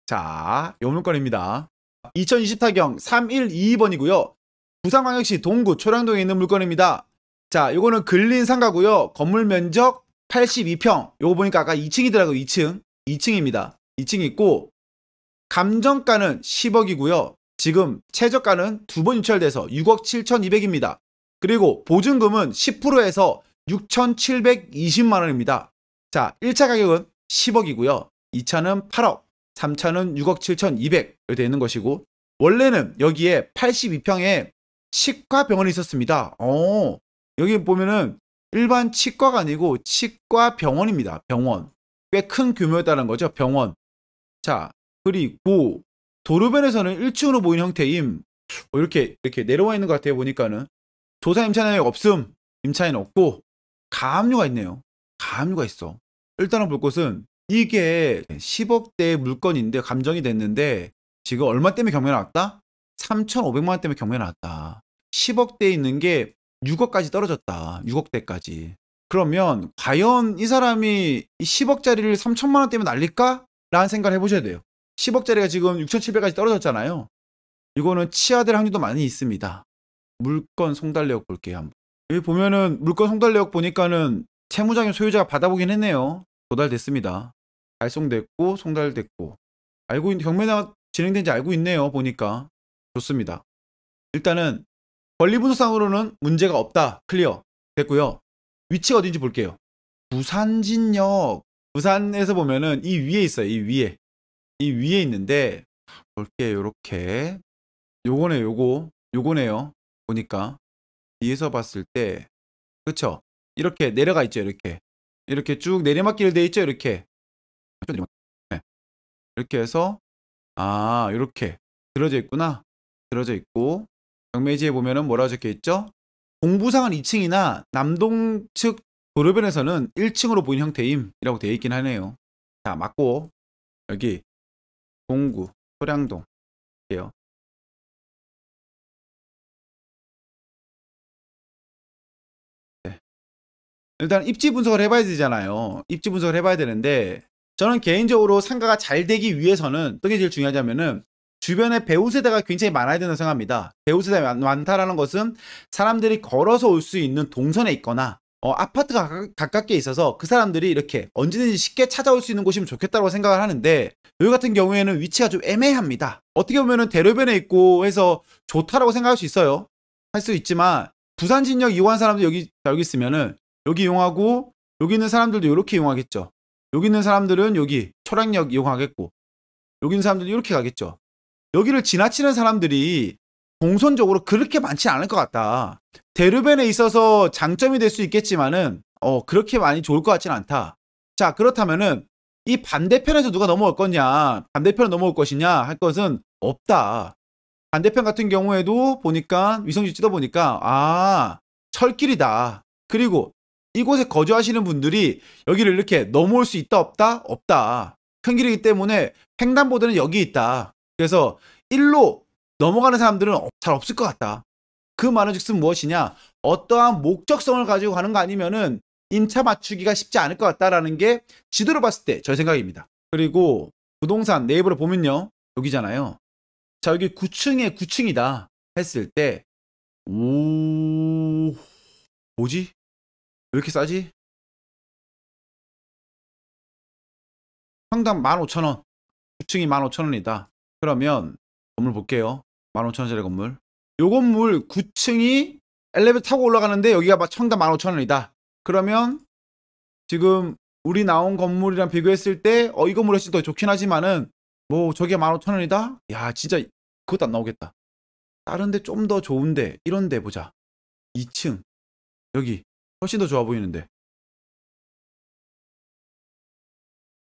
자, 요 물건입니다. 2024경 3122번이고요. 부산광역시 동구 초량동에 있는 물건입니다. 자, 요거는 근린 상가고요. 건물 면적 82평. 요거 보니까 아까 2층이더라고요. 2층. 2층입니다. 2층 있고 감정가는 10억이고요. 지금 최저가는 두 번 유찰돼서 6억 7,200입니다. 그리고 보증금은 10%에서 6,720만 원입니다. 자, 1차 가격은 10억이고요. 2차는 8억, 3차는 6억 7,200 이렇게 되어 있는 것이고, 원래는 여기에 82평에 치과 병원이 있었습니다. 여기 보면은 일반 치과가 아니고 치과 병원입니다. 병원. 꽤 큰 규모였다는 거죠. 병원. 자, 그리고 도로변에서는 1층으로 보이는 형태임. 이렇게 내려와 있는 것 같아요. 보니까는 도사 임차인이 없음. 임차인 없고 가압류가 있네요. 가압류가 있어. 일단은 볼 것은 이게 10억대의 물건인데 감정이 됐는데 지금 얼마 때문에 경매 나왔다? 3,500만 원 때문에 경매 나왔다. 10억대에 있는 게 6억까지 떨어졌다. 6억대까지. 그러면 과연 이 사람이 10억짜리를 3천만 원 때문에 날릴까? 라는 생각을 해보셔야 돼요. 10억짜리가 지금 6,700까지 떨어졌잖아요. 이거는 치하될 확률도 많이 있습니다. 물건 송달내역 볼게요. 한번. 여기 보면은 물건 송달내역 보니까는 채무장의 소유자가 받아보긴 했네요. 도달됐습니다. 발송됐고 송달됐고 경매가 진행된지 알고 있네요. 보니까 좋습니다. 일단은 권리분석상으로는 문제가 없다. 클리어 됐고요. 위치가 어딘지 볼게요. 부산진역. 부산에서 보면은 이 위에 있어요. 이 위에 있는데 볼게요. 요렇게 요거네. 요거네요. 보니까 뒤에서 봤을 때 그쵸? 이렇게 내려가 있죠. 이렇게 쭉 내리막길 돼 있죠. 이렇게 네. 이렇게 해서 이렇게 들어져 있구나. 들어져 있고 경매지에 보면은 뭐라고 적혀 있죠? 공부상은 2층이나 남동 측 도로변에서는 1층으로 보이는 형태임이라고 되어 있긴 하네요. 자, 맞고 여기 동구 소량동 이에요. 네. 일단 입지 분석을 해봐야 되잖아요. 입지 분석을 해봐야 되는데 저는 개인적으로 상가가 잘 되기 위해서는 어떤 게 제일 중요하냐면은 주변에 배우 세대가 굉장히 많아야 된다고 생각합니다. 배우 세대가 많다라는 것은 사람들이 걸어서 올 수 있는 동선에 있거나 아파트가 가깝게 있어서 그 사람들이 이렇게 언제든지 쉽게 찾아올 수 있는 곳이면 좋겠다고 생각을 하는데 여기 같은 경우에는 위치가 좀 애매합니다. 어떻게 보면은 대로변에 있고 해서 좋다라고 생각할 수 있어요. 할 수 있지만 부산 진역 이용한 사람들 여기 있으면은 여기 이용하고 여기 있는 사람들도 이렇게 이용하겠죠. 여기 있는 사람들은 여기 초량역 이용하겠고 여기 있는 사람들도 이렇게 가겠죠. 여기를 지나치는 사람들이 동선적으로 그렇게 많지 않을 것 같다. 대로변에 있어서 장점이 될 수 있겠지만은 그렇게 많이 좋을 것 같지는 않다. 자, 그렇다면은 이 반대편에서 누가 넘어올 거냐, 반대편에 넘어올 것이냐 할 것은 없다. 반대편 같은 경우에도 보니까 위성지 찍어보니까 철길이다. 그리고 이곳에 거주하시는 분들이 여기를 이렇게 넘어올 수 있다 없다? 없다. 큰 길이기 때문에 횡단보도는 여기 있다. 그래서 일로 넘어가는 사람들은 잘 없을 것 같다. 그 말은 즉슨 무엇이냐? 어떠한 목적성을 가지고 가는 거 아니면은 임차 맞추기가 쉽지 않을 것 같다라는 게 지도로 봤을 때 저의 생각입니다. 그리고 부동산 네이버를 보면요. 여기잖아요. 자, 여기 9층에 9층이다 했을 때 뭐지? 왜 이렇게 싸지? 평당 15,000원. 9층이 15,000원이다. 그러면 건물 볼게요. 15,000원짜리 건물. 요 건물 9층이 엘리베이터 타고 올라가는데 여기가 막 평당 15,000원이다. 그러면 지금 우리 나온 건물이랑 비교했을 때 이 건물이 훨씬 더 좋긴 하지만은 뭐 저게 15,000원이다? 야, 진짜 그것도 안 나오겠다. 다른 데 좀 더 좋은데 이런 데 보자. 2층 여기 훨씬 더 좋아 보이는데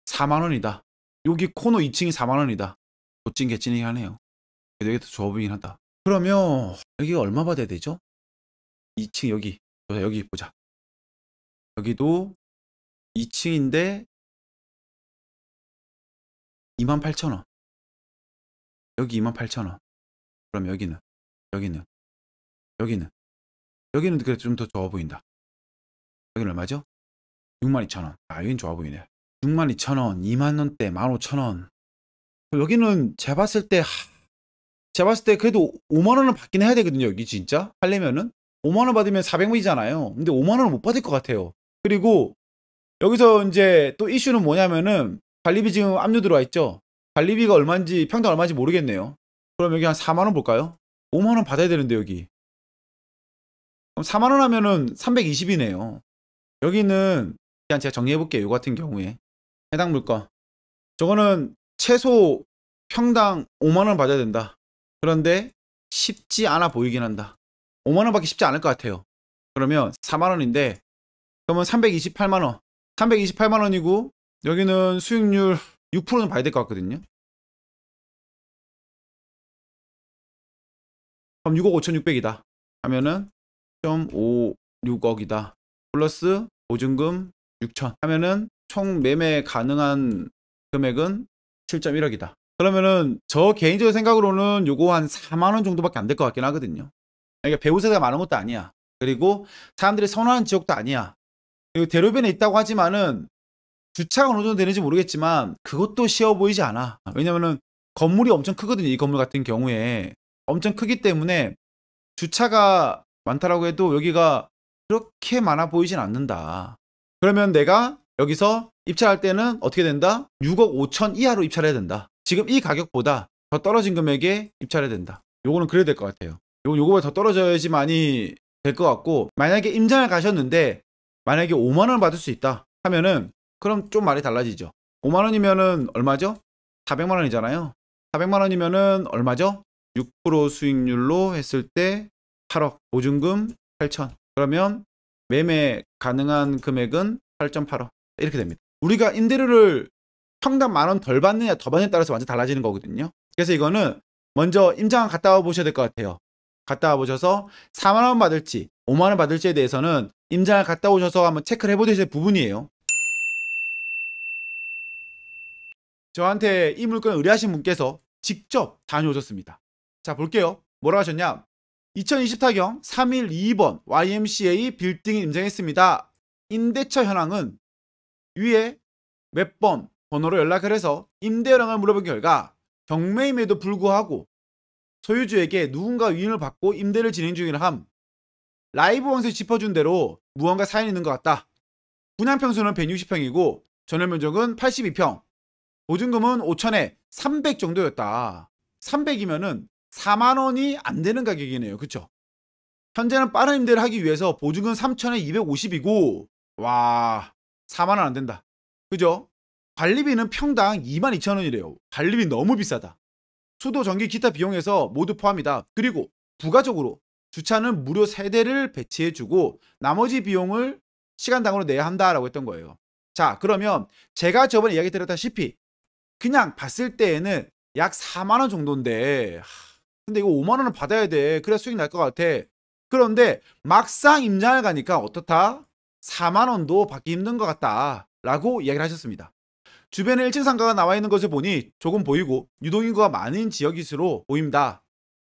4만원이다. 여기 코너 2층이 4만원이다. 도찐 개찐이 하네요. 여기 더 좋아 보이긴 하다. 그러면 여기가 얼마 받아야 되죠? 2층 여기 보자. 여기도 2층인데 28,000원. 여기 28,000원. 그럼 여기는 그래도 좀 더 좋아 보인다. 여기는 얼마죠? 62,000원. 여긴 좋아 보이네. 62,000원, 2만원대, 15,000원. 여기는 제가 봤을 때 그래도 5만 원은 받긴 해야 되거든요. 여기 진짜 하려면은 5만 원 받으면 400만이잖아요. 근데 5만 원은 못 받을 것 같아요. 그리고 여기서 이제 또 이슈는 뭐냐면은 관리비 지금 압류 들어와 있죠. 관리비가 얼마인지 평당 얼마인지 모르겠네요. 그럼 여기 한 4만 원 볼까요? 5만 원 받아야 되는데 여기. 그럼 4만 원 하면은 320이네요. 여기는 그냥 제가 정리해 볼게요. 요 같은 경우에 해당 물건. 저거는 최소 평당 5만 원 받아야 된다. 그런데 쉽지 않아 보이긴 한다. 5만 원 받기 쉽지 않을 것 같아요. 그러면 4만 원인데 그러면 328만 원. 328만 원이고 여기는 수익률 6%는 봐야 될 것 같거든요. 그럼 6억 5,600이다. 하면은 0.56억이다. 플러스 보증금 6천 하면은 총 매매 가능한 금액은 7.1억이다. 그러면은 저 개인적인 생각으로는 요거 한 4만 원 정도밖에 안 될 것 같긴 하거든요. 그러니까 배우 세대가 많은 것도 아니야. 그리고 사람들이 선호하는 지역도 아니야. 그리고 대로변에 있다고 하지만은 주차가 어느 정도 되는지 모르겠지만 그것도 쉬워 보이지 않아. 왜냐면은 건물이 엄청 크거든요. 이 건물 같은 경우에 엄청 크기 때문에 주차가 많다라고 해도 여기가 그렇게 많아 보이진 않는다. 그러면 내가 여기서 입찰할 때는 어떻게 된다? 6억 5천 이하로 입찰해야 된다. 지금 이 가격보다 더 떨어진 금액에 입찰해야 된다. 요거는 그래야 될 것 같아요. 요거보다 더 떨어져야지만이 될 것 같고, 만약에 임장을 가셨는데 만약에 5만 원 받을 수 있다 하면은 그럼 좀 말이 달라지죠. 5만 원이면은 얼마죠? 400만 원이잖아요. 400만 원이면은 얼마죠? 6% 수익률로 했을 때 8억, 보증금 8천. 그러면 매매 가능한 금액은 8.8억. 이렇게 됩니다. 우리가 임대료를 평당 만 원 덜 받느냐 더 받느냐에 따라서 완전 달라지는 거거든요. 그래서 이거는 먼저 임장 갔다 와 보셔야 될 것 같아요. 갔다 와 보셔서 4만 원 받을지 5만 원 받을지에 대해서는 임장을 갔다 오셔서 한번 체크를 해보셔야 될 부분이에요. 저한테 이 물건 의뢰하신 분께서 직접 다녀오셨습니다. 자, 볼게요. 뭐라고 하셨냐? 2020타경 3122번 YMCA 빌딩에 임장했습니다. 임대차 현황은 위에 몇 번 번호로 연락을 해서 임대 현황을 물어본 결과 경매임에도 불구하고 소유주에게 누군가 위임을 받고 임대를 진행 중이라 함. 라이브 원에서 짚어준 대로 무언가 사연이 있는 것 같다. 분양 평수는 160평이고 전월 면적은 82평. 보증금은 5천에 300 정도였다. 300이면은 4만 원이 안 되는 가격이네요. 그쵸? 현재는 빠른 임대를 하기 위해서 보증금 3천에 250이고 와 4만 원 안 된다. 그죠? 관리비는 평당 22,000원이래요. 관리비 너무 비싸다. 수도, 전기, 기타 비용에서 모두 포함이다. 그리고 부가적으로 주차는 무료 3대를 배치해주고 나머지 비용을 시간당으로 내야 한다라고 했던 거예요. 자, 그러면 제가 저번에 이야기 드렸다시피 그냥 봤을 때에는 약 4만 원 정도인데 근데 이거 5만 원은 받아야 돼. 그래야 수익 날 것 같아. 그런데 막상 임장을 가니까 어떻다? 4만 원도 받기 힘든 것 같다 라고 이야기를 하셨습니다. 주변에 1층 상가가 나와 있는 것을 보니 조금 보이고 유동인구가 많은 지역일수록 보입니다.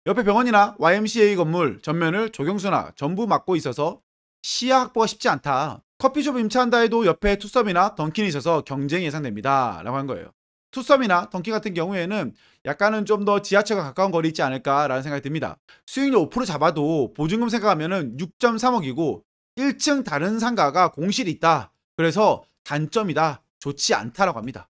옆에 병원이나 YMCA 건물 전면을 조경수나 전부 막고 있어서 시야 확보가 쉽지 않다. 커피숍 임차한다 해도 옆에 투썸이나 던킨이 있어서 경쟁이 예상됩니다 라고 한 거예요. 투썸이나 던킨 같은 경우에는 약간은 좀 더 지하철과 가까운 거리 있지 않을까라는 생각이 듭니다. 수익률 5% 잡아도 보증금 생각하면은 6.3억이고 1층 다른 상가가 공실이 있다. 그래서 단점이다. 좋지 않다라고 합니다.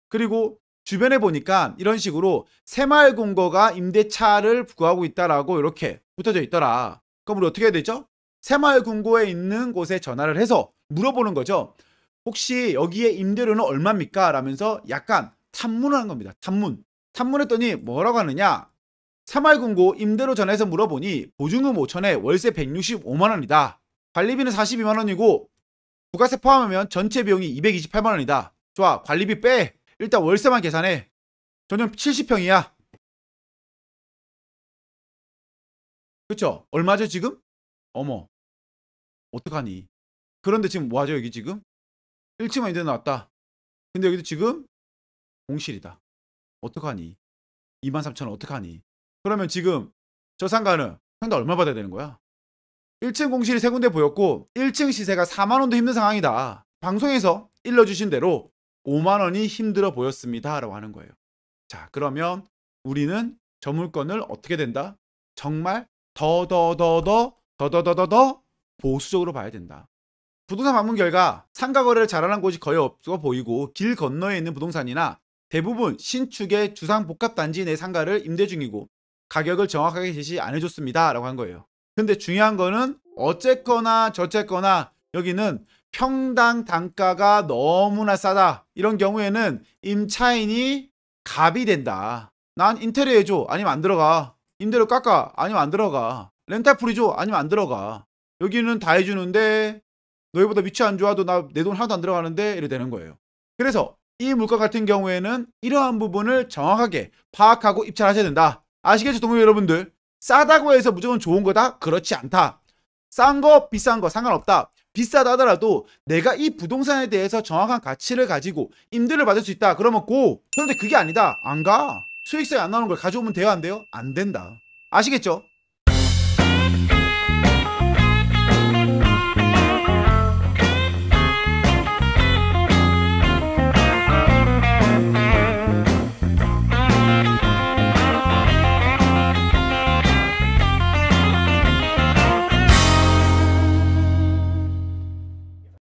그리고 주변에 보니까 이런 식으로 새마을금고가 임대차를 구하고 있다라고 이렇게 붙어져 있더라. 그럼 우리 어떻게 해야 되죠? 새마을금고에 있는 곳에 전화를 해서 물어보는 거죠. 혹시 여기에 임대료는 얼마입니까? 라면서 약간 탐문을 한 겁니다. 탐문했더니 뭐라고 하느냐? 새마을금고 임대료 전화해서 물어보니 보증금 5천에 월세 165만 원이다. 관리비는 42만 원이고 부가세 포함하면 전체 비용이 228만 원이다. 좋아, 관리비 빼. 일단 월세만 계산해. 전용 70평이야. 그쵸? 얼마죠 지금? 어머, 어떡하니? 그런데 지금 뭐하죠 여기 지금? 1층만 임대 나왔다. 근데 여기도 지금 공실이다. 어떡하니? 23,000원 어떡하니? 그러면 지금 저 상가는 평당 얼마 받아야 되는 거야? 1층 공실이 3군데 보였고 1층 시세가 4만 원도 힘든 상황이다. 방송에서 일러주신 대로 5만 원이 힘들어 보였습니다 라고 하는 거예요. 자, 그러면 우리는 저 물건을 어떻게 된다? 정말 더 보수적으로 봐야 된다. 부동산 방문 결과 상가 거래를 잘하는 곳이 거의 없어 보이고 길 건너에 있는 부동산이나 대부분 신축의 주상복합단지 내 상가를 임대 중이고 가격을 정확하게 제시 안 해줬습니다 라고 한 거예요. 근데 중요한 거는 어쨌거나 저쨌거나 여기는 평당 단가가 너무나 싸다. 이런 경우에는 임차인이 갑이 된다. 난 인테리어 해줘. 아니면 안 들어가. 임대료 깎아. 아니면 안 들어가. 렌탈 풀이 줘. 아니면 안 들어가. 여기는 다 해주는데 너희보다 위치 안 좋아도 나 내 돈 하나도 안 들어가는데 이래 되는 거예요. 그래서 이 물건 같은 경우에는 이러한 부분을 정확하게 파악하고 입찰하셔야 된다. 아시겠죠, 동료 여러분들? 싸다고 해서 무조건 좋은 거다? 그렇지 않다. 싼 거, 비싼 거 상관없다. 비싸다 하더라도 내가 이 부동산에 대해서 정확한 가치를 가지고 임대를 받을 수 있다. 그러면 고. 그런데 그게 아니다. 안 가. 수익성이 안 나오는 걸 가져오면 돼요, 안 돼요? 안 된다. 아시겠죠?